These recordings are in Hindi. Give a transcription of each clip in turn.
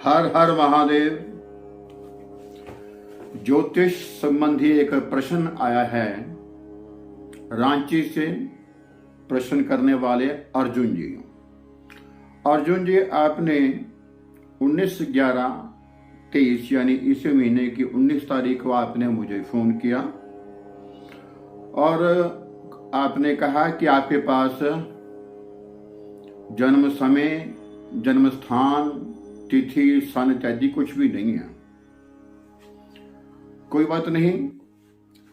हर हर महादेव। ज्योतिष संबंधी एक प्रश्न आया है रांची से। प्रश्न करने वाले अर्जुन जी। अर्जुन जी, आपने 19/11/23 यानी इसी महीने की 19 तारीख को आपने मुझे फोन किया और आपने कहा कि आपके पास जन्म समय, जन्म स्थान, तिथि, सन इत्यादि कुछ भी नहीं है। कोई बात नहीं,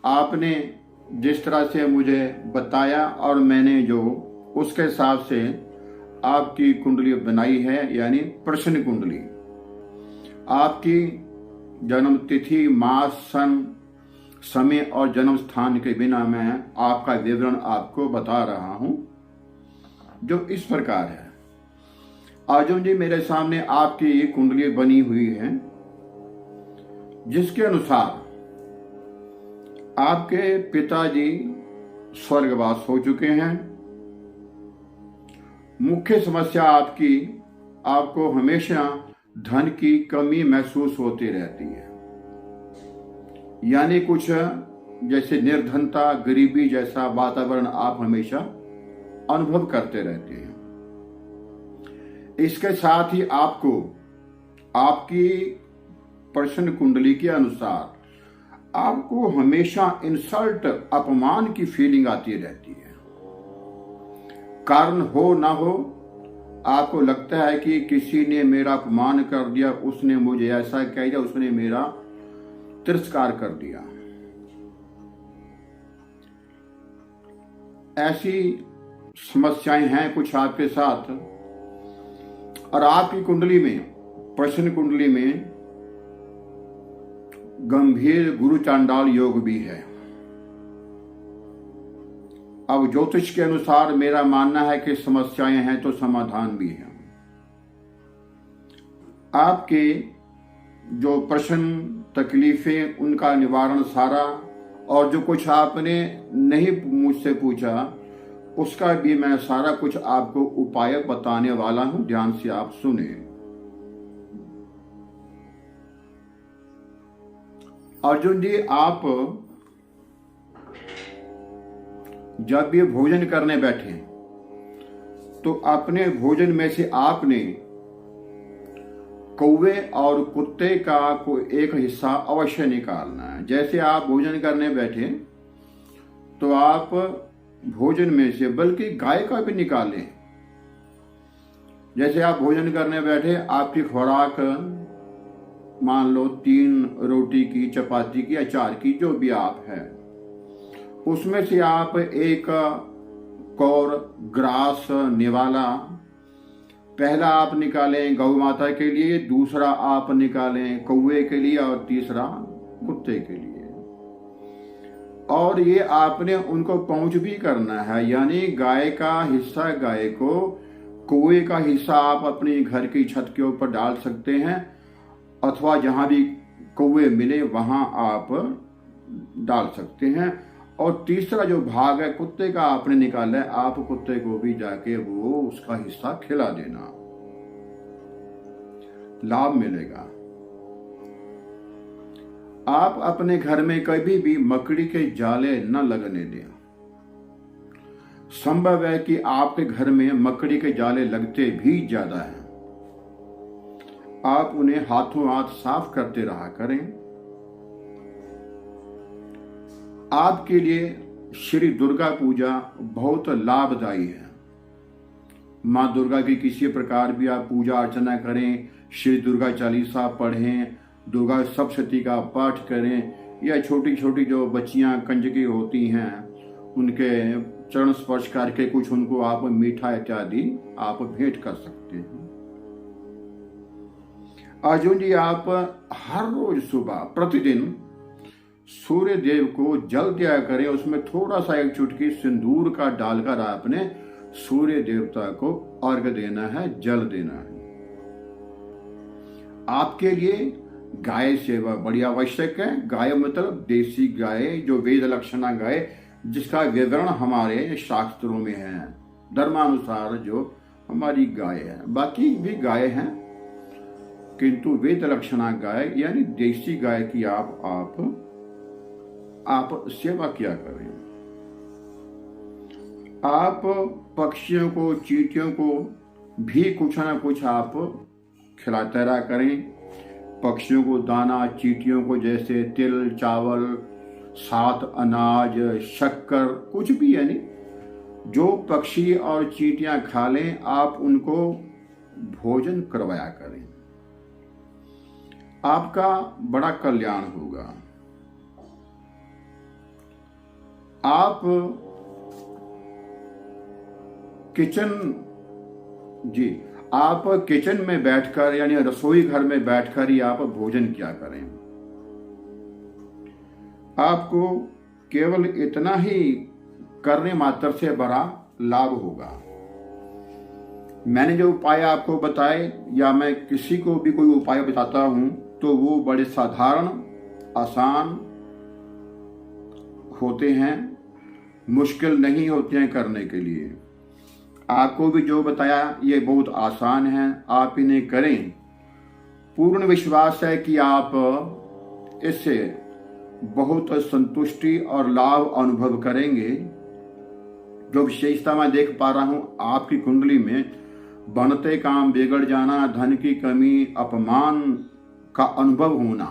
आपने जिस तरह से मुझे बताया और मैंने जो उसके हिसाब से आपकी कुंडली बनाई है, यानी प्रश्न कुंडली। आपकी जन्म तिथि, मास, सन, समय और जन्म स्थान के बिना मैं आपका विवरण आपको बता रहा हूं, जो इस प्रकार है। अर्जुन जी, मेरे सामने आपकी कुंडली बनी हुई है, जिसके अनुसार आपके पिताजी स्वर्गवास हो चुके हैं। मुख्य समस्या आपको हमेशा धन की कमी महसूस होती रहती है, यानी कुछ जैसे निर्धनता, गरीबी जैसा वातावरण आप हमेशा अनुभव करते रहते हैं। इसके साथ ही आपको आपकी प्रश्न कुंडली के अनुसार आपको हमेशा इंसल्ट, अपमान की फीलिंग आती रहती है। कारण हो ना हो, आपको लगता है कि किसी ने मेरा अपमान कर दिया, उसने मुझे ऐसा कह दिया, उसने मेरा तिरस्कार कर दिया। ऐसी समस्याएं हैं कुछ आपके साथ। और आपकी कुंडली में, प्रश्न कुंडली में गंभीर गुरु चांडाल योग भी है। अब ज्योतिष के अनुसार मेरा मानना है कि समस्याएं हैं तो समाधान भी है। आपके जो प्रश्न, तकलीफें, उनका निवारण सारा, और जो कुछ आपने नहीं मुझसे पूछा उसका भी मैं सारा कुछ आपको उपाय बताने वाला हूं। ध्यान से आप सुने। अर्जुन जी, आप जब भी भोजन करने बैठे तो अपने भोजन में से आपने कौवे और कुत्ते का कोई एक हिस्सा अवश्य निकालना है। जैसे आप भोजन करने बैठे तो आप भोजन में से बल्कि गाय का भी निकालें। जैसे आप भोजन करने बैठे, आपकी खुराक मान लो 3 रोटी की, चपाती की, अचार की, जो भी आप है, उसमें से आप एक कौर, ग्रास, निवाला पहला आप निकालें गौ माता के लिए, दूसरा आप निकालें कौवे के लिए और तीसरा कुत्ते के लिए। और ये आपने उनको पहुंच भी करना है, यानी गाय का हिस्सा गाय को, कौवे का हिस्सा आप अपने घर की छत के ऊपर डाल सकते हैं, अथवा जहां भी कौवे मिले वहां आप डाल सकते हैं। और तीसरा जो भाग है कुत्ते का आपने निकाला है, आप कुत्ते को भी जाके वो उसका हिस्सा खिला देना, लाभ मिलेगा। आप अपने घर में कभी भी मकड़ी के जाले न लगने दें। संभव है कि आपके घर में मकड़ी के जाले लगते भी ज्यादा हैं। आप उन्हें हाथों हाथ साफ करते रहा करें। आपके लिए श्री दुर्गा पूजा बहुत लाभदायी है। माँ दुर्गा की किसी प्रकार भी आप पूजा अर्चना करें, श्री दुर्गा चालीसा पढ़ें, दुर्गा सप्तशती का पाठ करें, या छोटी छोटी जो बच्चियां कंजकी होती हैं उनके चरण स्पर्श करके कुछ उनको आप मीठा इत्यादि आप भेंट कर सकते हैं। अर्जुन जी, आप हर रोज सुबह प्रतिदिन सूर्य देव को जल दिया करें। उसमें थोड़ा सा एक चुटकी सिंदूर का डालकर आपने सूर्य देवता को अर्घ्य देना है, जल देना है। आपके लिए गाय सेवा बड़ी आवश्यक है। गाय मतलब देसी गाय, जो वेद लक्षणा गाय, जिसका विवरण हमारे शास्त्रों में है, धर्मानुसार जो हमारी गाय है। बाकी भी गाय हैं, किंतु वेद लक्षणा गाय यानी देसी गाय की आप सेवा किया करें। आप पक्षियों को, चींटियों को भी कुछ ना कुछ आप खिलाते रहा करें। पक्षियों को दाना, चींटियों को जैसे तिल, चावल, साथ अनाज, शक्कर, कुछ भी, यानी जो पक्षी और चींटियां खा लें आप उनको भोजन करवाया करें। आपका बड़ा कल्याण होगा। आप किचन में बैठकर यानी रसोई घर में बैठकर ही आप भोजन किया करें। आपको केवल इतना ही करने मात्र से बड़ा लाभ होगा। मैंने जो उपाय आपको बताए या मैं किसी को भी कोई उपाय बताता हूं तो वो बड़े साधारण, आसान होते हैं, मुश्किल नहीं होते हैं करने के लिए। आपको भी जो बताया ये बहुत आसान है, आप इन्हें करें। पूर्ण विश्वास है कि आप इससे बहुत संतुष्टि और लाभ अनुभव करेंगे। जो विशेषता मैं देख पा रहा हूं आपकी कुंडली में, बनते काम बिगड़ जाना, धन की कमी, अपमान का अनुभव होना,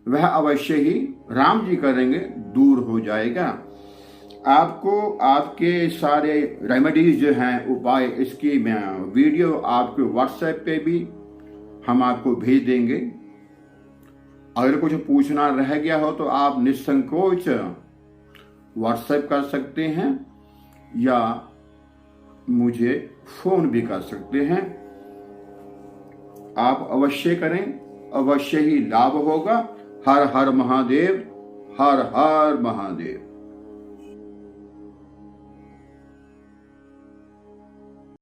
वह अवश्य ही राम जी करेंगे, दूर हो जाएगा। आपको आपके सारे रेमेडीज जो हैं, उपाय, इसकी वीडियो आपके व्हाट्सएप पे भी हम आपको भेज देंगे। अगर कुछ पूछना रह गया हो तो आप निसंकोच व्हाट्सएप कर सकते हैं या मुझे फोन भी कर सकते हैं। आप अवश्य करें, अवश्य ही लाभ होगा। हर हर महादेव, हर हर महादेव।